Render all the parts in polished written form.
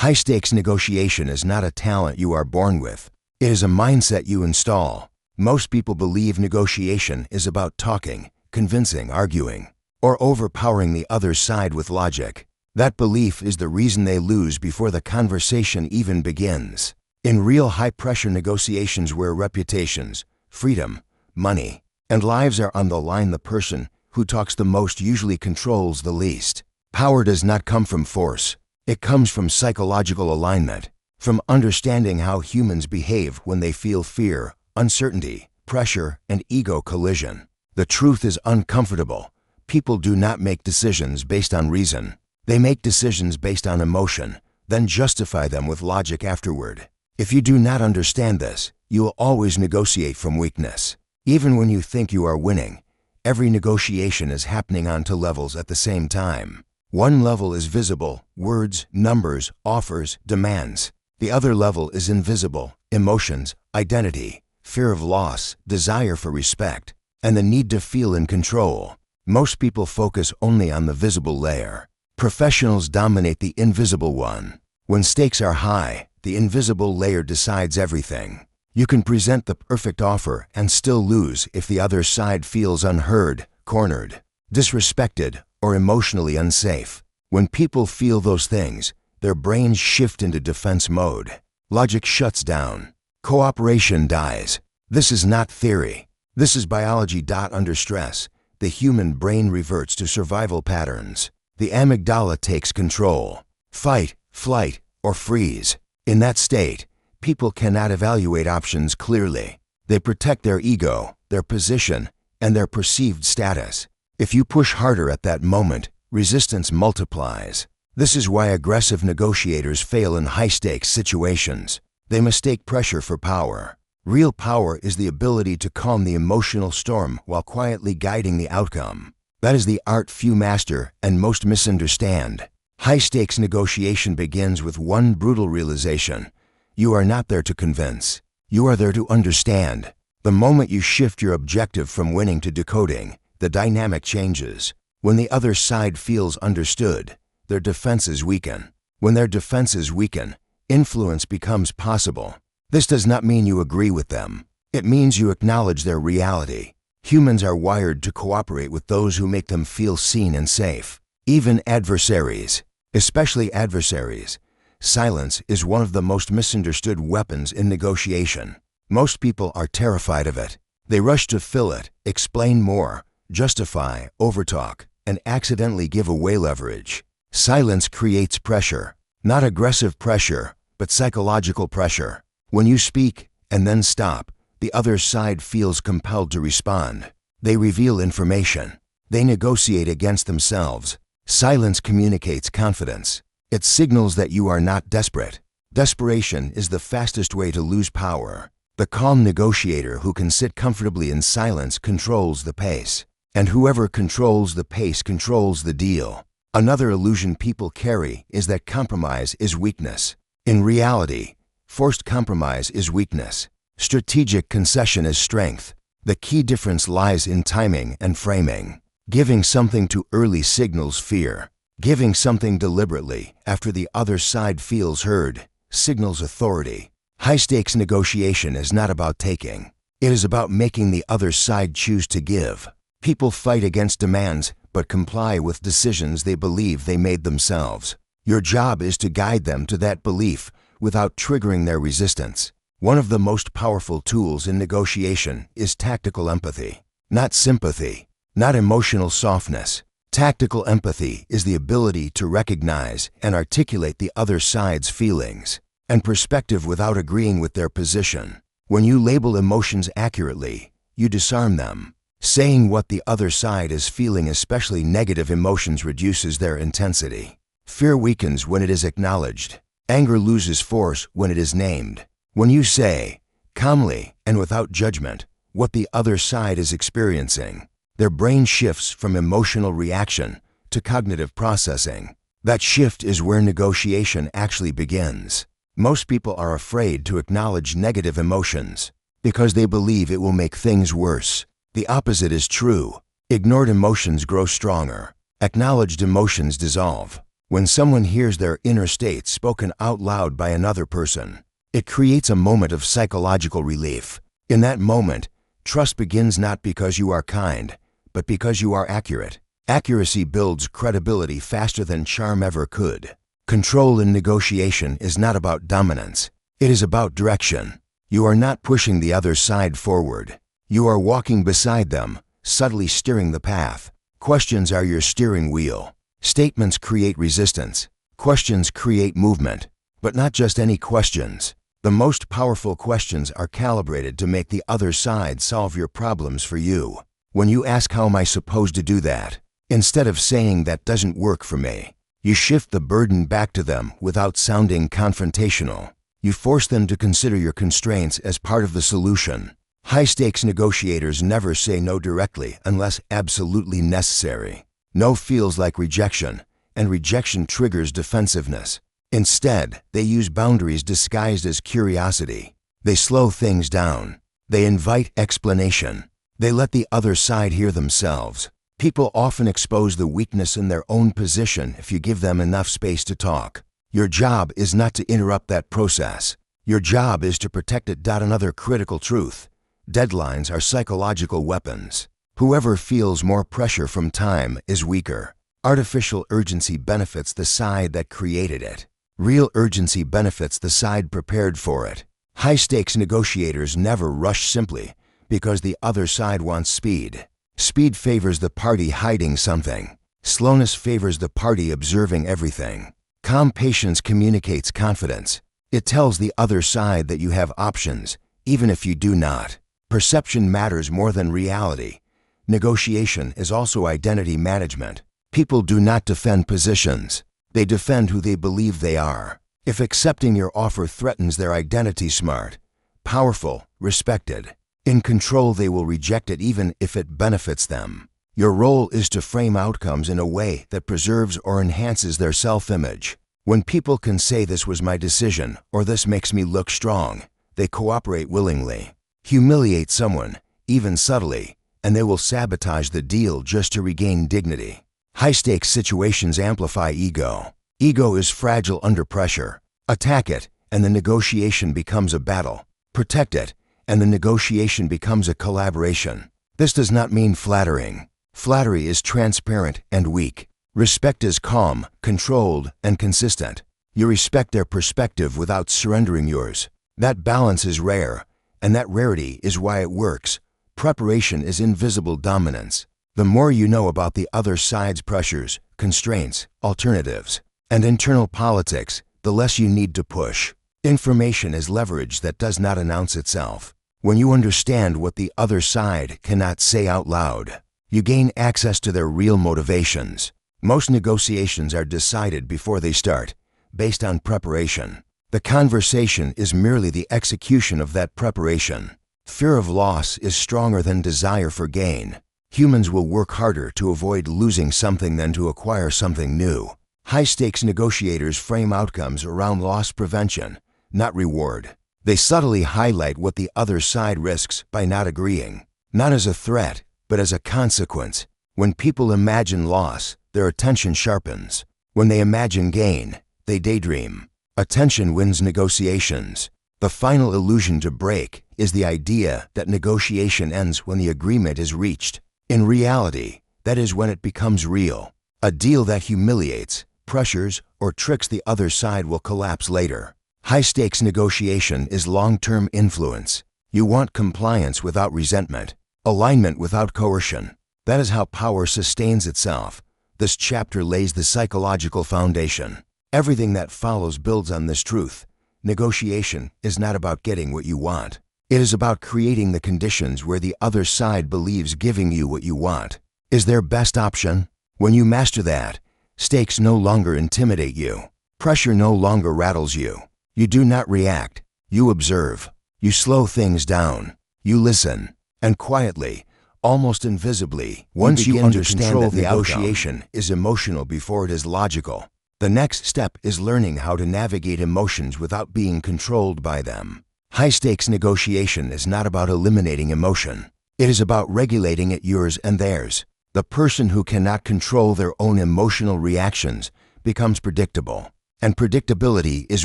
High-stakes negotiation is not a talent you are born with. It is a mindset you install. Most people believe negotiation is about talking, convincing, arguing, or overpowering the other side with logic. That belief is the reason they lose before the conversation even begins. In real high-pressure negotiations where reputations, freedom, money, and lives are on the line, the person who talks the most usually controls the least. Power does not come from force. It comes from psychological alignment, from understanding how humans behave when they feel fear, uncertainty, pressure, and ego collision. The truth is uncomfortable. People do not make decisions based on reason. They make decisions based on emotion, then justify them with logic afterward. If you do not understand this, you will always negotiate from weakness. Even when you think you are winning, every negotiation is happening on two levels at the same time. One level is visible, words, numbers, offers, demands. The other level is invisible, emotions, identity, fear of loss, desire for respect, and the need to feel in control. Most people focus only on the visible layer. Professionals dominate the invisible one. When stakes are high, the invisible layer decides everything. You can present the perfect offer and still lose if the other side feels unheard, cornered, disrespected, or emotionally unsafe. When people feel those things, their brains shift into defense mode. Logic shuts down. Cooperation dies. This is not theory. This is biology. Under stress, the human brain reverts to survival patterns. The amygdala takes control. Fight, flight, or freeze. In that state, people cannot evaluate options clearly. They protect their ego, their position, and their perceived status. If you push harder at that moment, resistance multiplies. This is why aggressive negotiators fail in high-stakes situations. They mistake pressure for power. Real power is the ability to calm the emotional storm while quietly guiding the outcome. That is the art few master and most misunderstand. High-stakes negotiation begins with one brutal realization. You are not there to convince. You are there to understand. The moment you shift your objective from winning to decoding, the dynamic changes. When the other side feels understood, their defenses weaken. When their defenses weaken, influence becomes possible. This does not mean you agree with them. It means you acknowledge their reality. Humans are wired to cooperate with those who make them feel seen and safe. Even adversaries, especially adversaries. Silence is one of the most misunderstood weapons in negotiation. Most people are terrified of it. They rush to fill it, explain more, justify, overtalk, and accidentally give away leverage. Silence creates pressure. Not aggressive pressure, but psychological pressure. When you speak and then stop, the other side feels compelled to respond. They reveal information. They negotiate against themselves. Silence communicates confidence. It signals that you are not desperate. Desperation is the fastest way to lose power. The calm negotiator who can sit comfortably in silence controls the pace. And whoever controls the pace controls the deal. Another illusion people carry is that compromise is weakness. In reality, forced compromise is weakness. Strategic concession is strength. The key difference lies in timing and framing. Giving something too early signals fear. Giving something deliberately after the other side feels heard signals authority. High-stakes negotiation is not about taking. It is about making the other side choose to give. People fight against demands but comply with decisions they believe they made themselves. Your job is to guide them to that belief without triggering their resistance. One of the most powerful tools in negotiation is tactical empathy, not sympathy, not emotional softness. Tactical empathy is the ability to recognize and articulate the other side's feelings and perspective without agreeing with their position. When you label emotions accurately, you disarm them. Saying what the other side is feeling, especially negative emotions, reduces their intensity. Fear weakens when it is acknowledged. Anger loses force when it is named. When you say, calmly and without judgment, what the other side is experiencing, their brain shifts from emotional reaction to cognitive processing. That shift is where negotiation actually begins. Most people are afraid to acknowledge negative emotions because they believe it will make things worse. The opposite is true. Ignored emotions grow stronger. Acknowledged emotions dissolve. When someone hears their inner state spoken out loud by another person, it creates a moment of psychological relief. In that moment, trust begins not because you are kind, but because you are accurate. Accuracy builds credibility faster than charm ever could. Control in negotiation is not about dominance. It is about direction. You are not pushing the other side forward. You are walking beside them, subtly steering the path. Questions are your steering wheel. Statements create resistance. Questions create movement. But not just any questions. The most powerful questions are calibrated to make the other side solve your problems for you. When you ask, "How am I supposed to do that?" instead of saying, "That doesn't work for me," you shift the burden back to them without sounding confrontational. You force them to consider your constraints as part of the solution. High-stakes negotiators never say no directly unless absolutely necessary. No feels like rejection, and rejection triggers defensiveness. Instead, they use boundaries disguised as curiosity. They slow things down. They invite explanation. They let the other side hear themselves. People often expose the weakness in their own position if you give them enough space to talk. Your job is not to interrupt that process. Your job is to protect it. Another critical truth: deadlines are psychological weapons. Whoever feels more pressure from time is weaker. Artificial urgency benefits the side that created it. Real urgency benefits the side prepared for it. High-stakes negotiators never rush simply because the other side wants speed. Speed favors the party hiding something. Slowness favors the party observing everything. Calm patience communicates confidence. It tells the other side that you have options, even if you do not. Perception matters more than reality. Negotiation is also identity management. People do not defend positions. They defend who they believe they are. If accepting your offer threatens their identity, smart, powerful, respected, in control, they will reject it even if it benefits them. Your role is to frame outcomes in a way that preserves or enhances their self-image. When people can say, "This was my decision," or "This makes me look strong," they cooperate willingly. Humiliate someone, even subtly, and they will sabotage the deal just to regain dignity. High-stakes situations amplify ego. Ego is fragile under pressure. Attack it, and the negotiation becomes a battle. Protect it, and the negotiation becomes a collaboration. This does not mean flattering. Flattery is transparent and weak. Respect is calm, controlled, and consistent. You respect their perspective without surrendering yours. That balance is rare, and that rarity is why it works. Preparation is invisible dominance. The more you know about the other side's pressures, constraints, alternatives, and internal politics, the less you need to push. Information is leverage that does not announce itself. When you understand what the other side cannot say out loud, you gain access to their real motivations. Most negotiations are decided before they start, based on preparation. The conversation is merely the execution of that preparation. Fear of loss is stronger than desire for gain. Humans will work harder to avoid losing something than to acquire something new. High-stakes negotiators frame outcomes around loss prevention, not reward. They subtly highlight what the other side risks by not agreeing, not as a threat, but as a consequence. When people imagine loss, their attention sharpens. When they imagine gain, they daydream. Attention wins negotiations. The final illusion to break is the idea that negotiation ends when the agreement is reached. In reality, that is when it becomes real. A deal that humiliates, pressures, or tricks the other side will collapse later. High-stakes negotiation is long-term influence. You want compliance without resentment, alignment without coercion. That is how power sustains itself. This chapter lays the psychological foundation. Everything that follows builds on this truth. Negotiation is not about getting what you want. It is about creating the conditions where the other side believes giving you what you want is their best option. When you master that, stakes no longer intimidate you. Pressure no longer rattles you. You do not react. You observe. You slow things down. You listen. And quietly, almost invisibly, once you understand that negotiation is emotional before it is logical, the next step is learning how to navigate emotions without being controlled by them. High-stakes negotiation is not about eliminating emotion. It is about regulating it, yours and theirs. The person who cannot control their own emotional reactions becomes predictable. And predictability is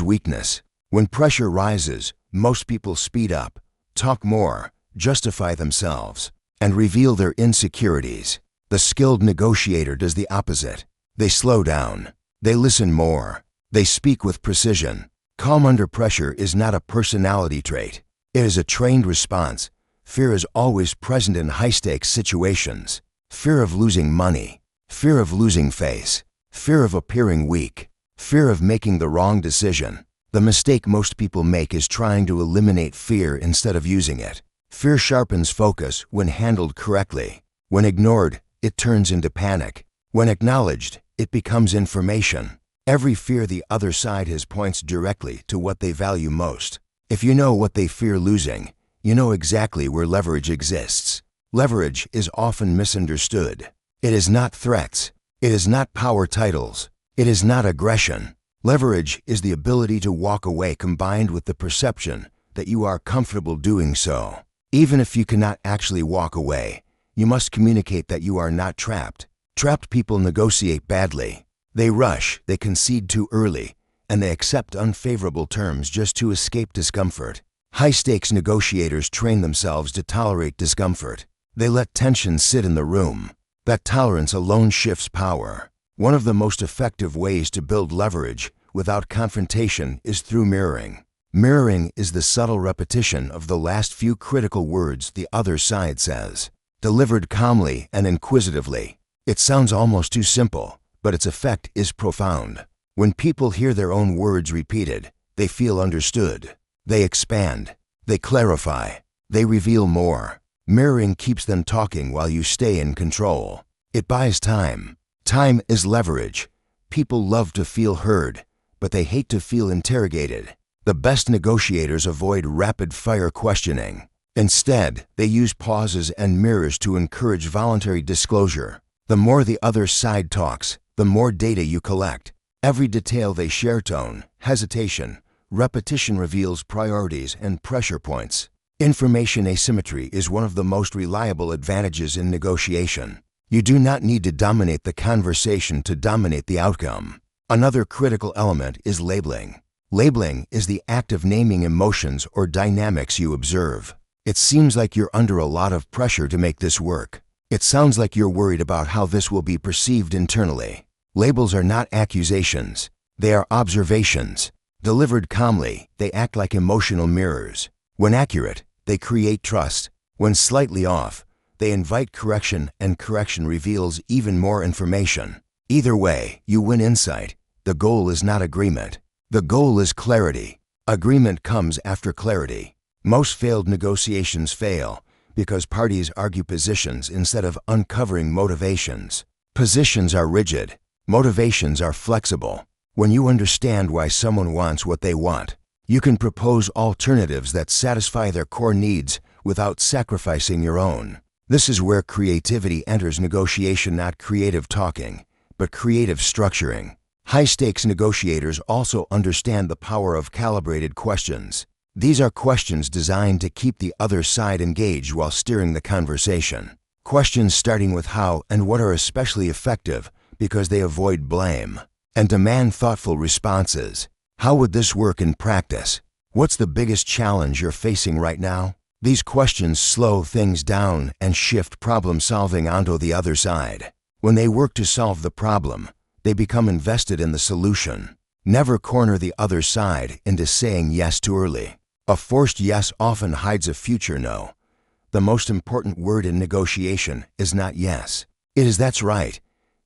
weakness. When pressure rises, most people speed up, talk more, justify themselves, and reveal their insecurities. The skilled negotiator does the opposite. They slow down. They listen more. They speak with precision. Calm under pressure is not a personality trait. It is a trained response. Fear is always present in high-stakes situations. Fear of losing money. Fear of losing face. Fear of appearing weak. Fear of making the wrong decision. The mistake most people make is trying to eliminate fear instead of using it. Fear sharpens focus when handled correctly. When ignored, it turns into panic. When acknowledged, it becomes information. Every fear the other side has points directly to what they value most. If you know what they fear losing, you know exactly where leverage exists. Leverage is often misunderstood. It is not threats. It is not power titles. It is not aggression. Leverage is the ability to walk away combined with the perception that you are comfortable doing so. Even if you cannot actually walk away, you must communicate that you are not trapped. Trapped people negotiate badly. They rush, they concede too early, and they accept unfavorable terms just to escape discomfort. High-stakes negotiators train themselves to tolerate discomfort. They let tension sit in the room. That tolerance alone shifts power. One of the most effective ways to build leverage without confrontation is through mirroring. Mirroring is the subtle repetition of the last few critical words the other side says, delivered calmly and inquisitively. It sounds almost too simple, but its effect is profound. When people hear their own words repeated, they feel understood. They expand. They clarify. They reveal more. Mirroring keeps them talking while you stay in control. It buys time. Time is leverage. People love to feel heard, but they hate to feel interrogated. The best negotiators avoid rapid-fire questioning. Instead, they use pauses and mirrors to encourage voluntary disclosure. The more the other side talks, the more data you collect. Every detail they share, tone, hesitation, repetition reveals priorities and pressure points. Information asymmetry is one of the most reliable advantages in negotiation. You do not need to dominate the conversation to dominate the outcome. Another critical element is labeling. Labeling is the act of naming emotions or dynamics you observe. It seems like you're under a lot of pressure to make this work. It sounds like you're worried about how this will be perceived internally. Labels are not accusations. They are observations. Delivered calmly, they act like emotional mirrors. When accurate, they create trust. When slightly off, they invite correction, and correction reveals even more information. Either way, you win insight. The goal is not agreement. The goal is clarity. Agreement comes after clarity. Most failed negotiations fail because parties argue positions instead of uncovering motivations. Positions are rigid. Motivations are flexible. When you understand why someone wants what they want, you can propose alternatives that satisfy their core needs without sacrificing your own. This is where creativity enters negotiation, not creative talking, but creative structuring. High-stakes negotiators also understand the power of calibrated questions. These are questions designed to keep the other side engaged while steering the conversation. Questions starting with how and what are especially effective because they avoid blame and demand thoughtful responses. How would this work in practice? What's the biggest challenge you're facing right now? These questions slow things down and shift problem-solving onto the other side. When they work to solve the problem, they become invested in the solution. Never corner the other side into saying yes too early. A forced yes often hides a future no. The most important word in negotiation is not yes. It is "that's right."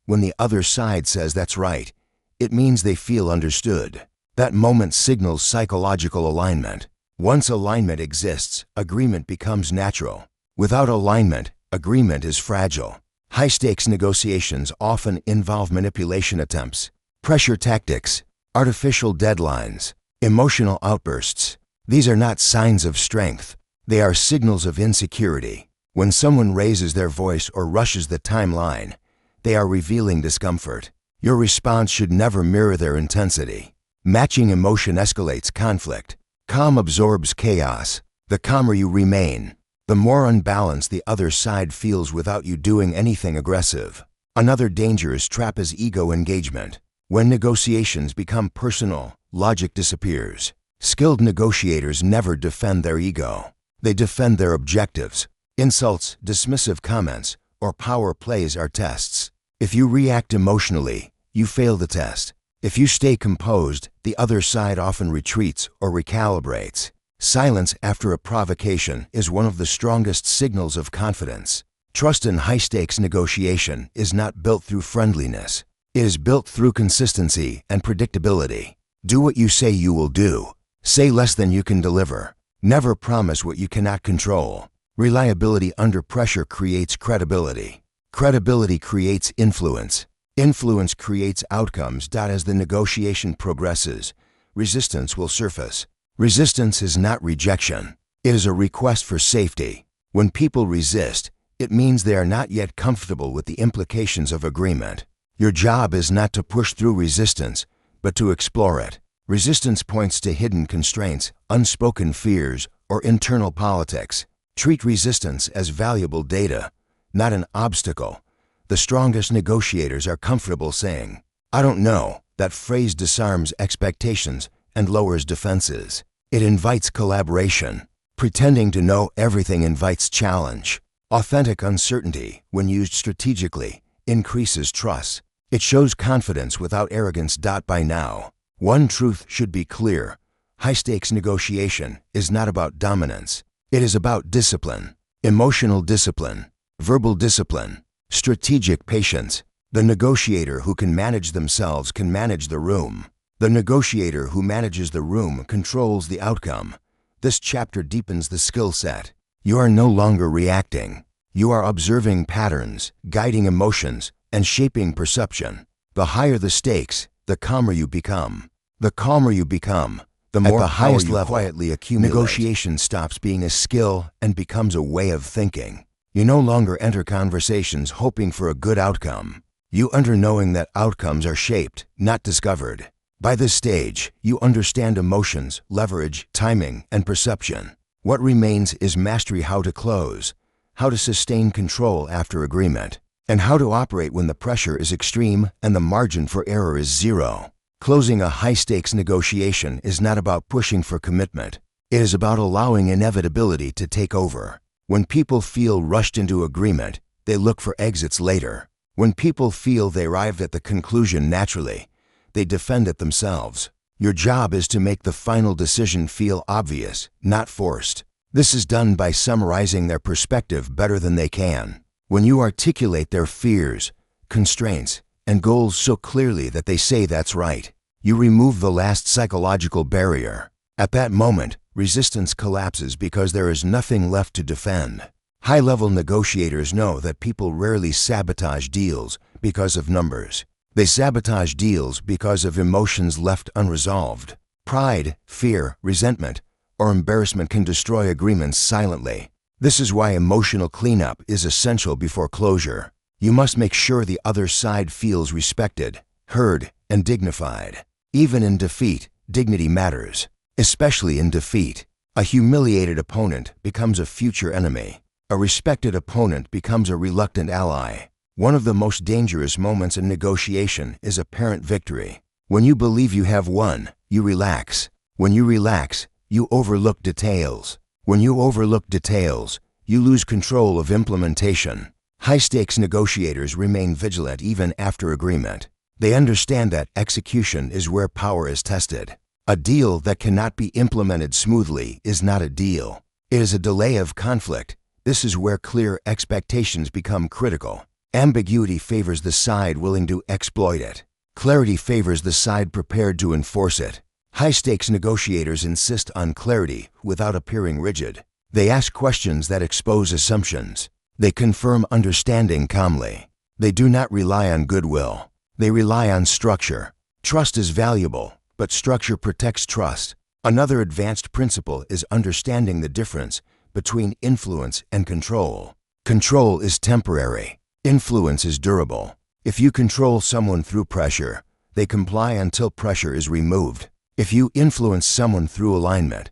When the other side says "that's right," it means they feel understood. That moment signals psychological alignment. Once alignment exists, agreement becomes natural. Without alignment, agreement is fragile. High-stakes negotiations often involve manipulation attempts, pressure tactics, artificial deadlines, emotional outbursts. These are not signs of strength. They are signals of insecurity. When someone raises their voice or rushes the timeline, they are revealing discomfort. Your response should never mirror their intensity. Matching emotion escalates conflict. Calm absorbs chaos. The calmer you remain, the more unbalanced the other side feels without you doing anything aggressive. Another dangerous trap is ego engagement. When negotiations become personal, logic disappears. Skilled negotiators never defend their ego. They defend their objectives. Insults, dismissive comments, or power plays are tests. If you react emotionally, you fail the test. If you stay composed, the other side often retreats or recalibrates. Silence after a provocation is one of the strongest signals of confidence. Trust in high-stakes negotiation is not built through friendliness. It is built through consistency and predictability. Do what you say you will do. Say less than you can deliver. Never promise what you cannot control. Reliability under pressure creates credibility. Credibility creates influence. Influence creates outcomes. As the negotiation progresses, resistance will surface. Resistance is not rejection. It is a request for safety. When people resist, it means they are not yet comfortable with the implications of agreement. Your job is not to push through resistance, but to explore it. Resistance points to hidden constraints, unspoken fears, or internal politics. Treat resistance as valuable data, not an obstacle. The strongest negotiators are comfortable saying, "I don't know." That phrase disarms expectations and lowers defenses. It invites collaboration. Pretending to know everything invites challenge. Authentic uncertainty, when used strategically, increases trust. It shows confidence without arrogance. By now, one truth should be clear. High-stakes negotiation is not about dominance. It is about discipline. Emotional discipline, verbal discipline, strategic patience. The negotiator who can manage themselves can manage the room. The negotiator who manages the room controls the outcome. This chapter deepens the skill set. You are no longer reacting. You are observing patterns, guiding emotions, and shaping perception. The higher the stakes, the calmer you become. The calmer you become, the more at the highest level quietly accumulate. Negotiation stops being a skill and becomes a way of thinking. You no longer enter conversations hoping for a good outcome. You enter knowing that outcomes are shaped, not discovered. By this stage, you understand emotions, leverage, timing, and perception. What remains is mastery: how to close, how to sustain control after agreement, and how to operate when the pressure is extreme and the margin for error is zero. Closing a high-stakes negotiation is not about pushing for commitment. It is about allowing inevitability to take over. When people feel rushed into agreement, they look for exits later. When people feel they arrived at the conclusion naturally, they defend it themselves. Your job is to make the final decision feel obvious, not forced. This is done by summarizing their perspective better than they can. When you articulate their fears, constraints, and goals so clearly that they say that's right, you remove the last psychological barrier. At that moment, resistance collapses because there is nothing left to defend. High-level negotiators know that people rarely sabotage deals because of numbers. They sabotage deals because of emotions left unresolved. Pride, fear, resentment, or embarrassment can destroy agreements silently. This is why emotional cleanup is essential before closure. You must make sure the other side feels respected, heard, and dignified. Even in defeat, dignity matters. Especially in defeat, a humiliated opponent becomes a future enemy. A respected opponent becomes a reluctant ally. One of the most dangerous moments in negotiation is apparent victory. When you believe you have won, you relax. When you relax, you overlook details. When you overlook details, you lose control of implementation. High-stakes negotiators remain vigilant even after agreement. They understand that execution is where power is tested. A deal that cannot be implemented smoothly is not a deal. It is a delay of conflict. This is where clear expectations become critical. Ambiguity favors the side willing to exploit it. Clarity favors the side prepared to enforce it. High-stakes negotiators insist on clarity without appearing rigid. They ask questions that expose assumptions. They confirm understanding calmly. They do not rely on goodwill. They rely on structure. Trust is valuable, but structure protects trust. Another advanced principle is understanding the difference between influence and control. Control is temporary. Influence is durable. If you control someone through pressure, they comply until pressure is removed. If you influence someone through alignment,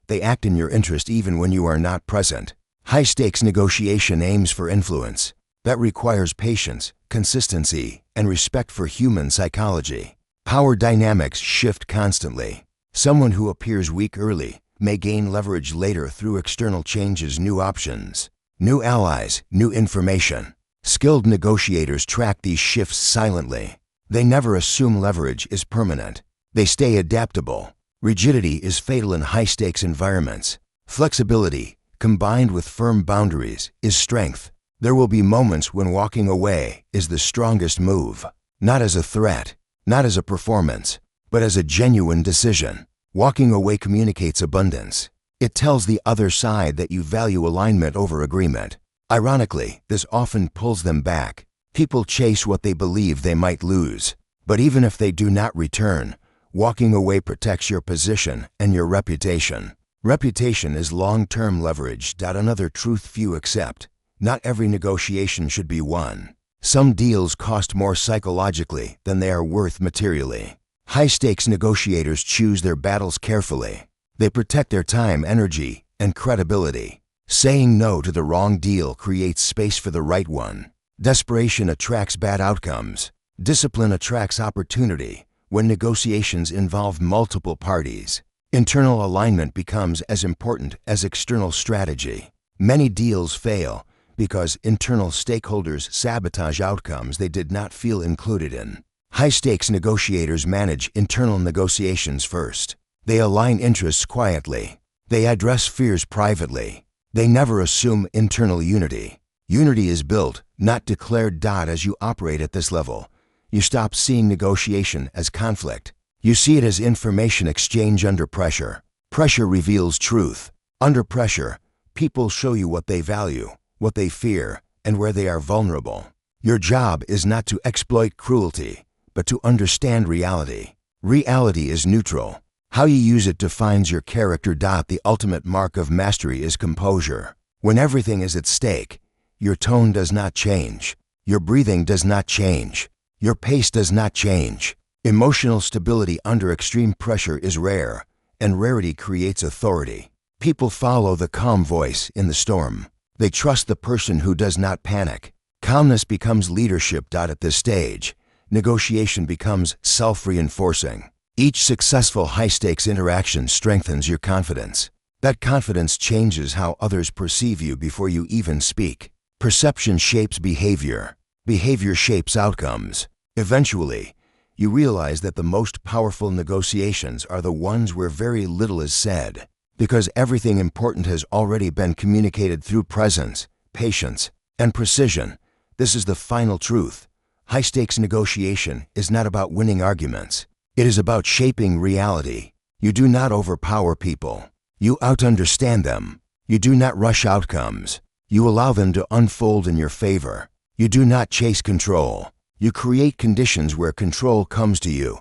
they act in your interest even when you are not present. High-stakes negotiation aims for influence. That requires patience, consistency, and respect for human psychology. Power dynamics shift constantly. Someone who appears weak early may gain leverage later through external changes, new options, new allies, new information. Skilled negotiators track these shifts silently. They never assume leverage is permanent. They stay adaptable. Rigidity is fatal in high-stakes environments. Flexibility, combined with firm boundaries, is strength. There will be moments when walking away is the strongest move, not as a threat, not as a performance, but as a genuine decision. Walking away communicates abundance. It tells the other side that you value alignment over agreement. Ironically, this often pulls them back. People chase what they believe they might lose. But even if they do not return, walking away protects your position and your reputation. Reputation is long-term leverage. Another truth few accept. Not every negotiation should be won. Some deals cost more psychologically than they are worth materially. High-stakes negotiators choose their battles carefully. They protect their time, energy, and credibility. Saying no to the wrong deal creates space for the right one. Desperation attracts bad outcomes. Discipline attracts opportunity. When negotiations involve multiple parties, internal alignment becomes as important as external strategy. Many deals fail because internal stakeholders sabotage outcomes they did not feel included in. High-stakes negotiators manage internal negotiations first. They align interests quietly. They address fears privately. They never assume internal unity. Unity is built, not declared. As you operate at this level, you stop seeing negotiation as conflict. You see it as information exchange under pressure. Pressure reveals truth. Under pressure, people show you what they value, what they fear, and where they are vulnerable. Your job is not to exploit cruelty, but to understand reality. Reality is neutral. How you use it defines your character. The ultimate mark of mastery is composure. When everything is at stake, your tone does not change. Your breathing does not change. Your pace does not change. Emotional stability under extreme pressure is rare, and rarity creates authority. People follow the calm voice in the storm. They trust the person who does not panic. Calmness becomes leadership. At this stage, negotiation becomes self-reinforcing. Each successful high-stakes interaction strengthens your confidence. That confidence changes how others perceive you before you even speak. Perception shapes behavior. Behavior shapes outcomes. Eventually, you realize that the most powerful negotiations are the ones where very little is said, because everything important has already been communicated through presence, patience, and precision. This is the final truth. High-stakes negotiation is not about winning arguments. It is about shaping reality. You do not overpower people. You out-understand them. You do not rush outcomes. You allow them to unfold in your favor. You do not chase control. You create conditions where control comes to you.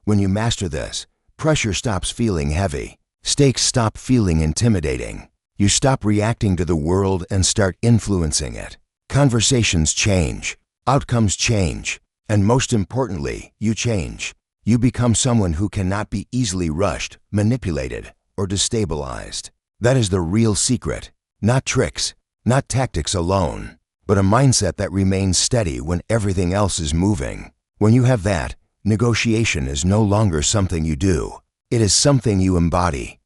When you master this, pressure stops feeling heavy. Stakes stop feeling intimidating. You stop reacting to the world and start influencing it. Conversations change. Outcomes change. And most importantly, you change. You become someone who cannot be easily rushed, manipulated, or destabilized. That is the real secret. Not tricks, not tactics alone, but a mindset that remains steady when everything else is moving. When you have that, negotiation is no longer something you do. It is something you embody.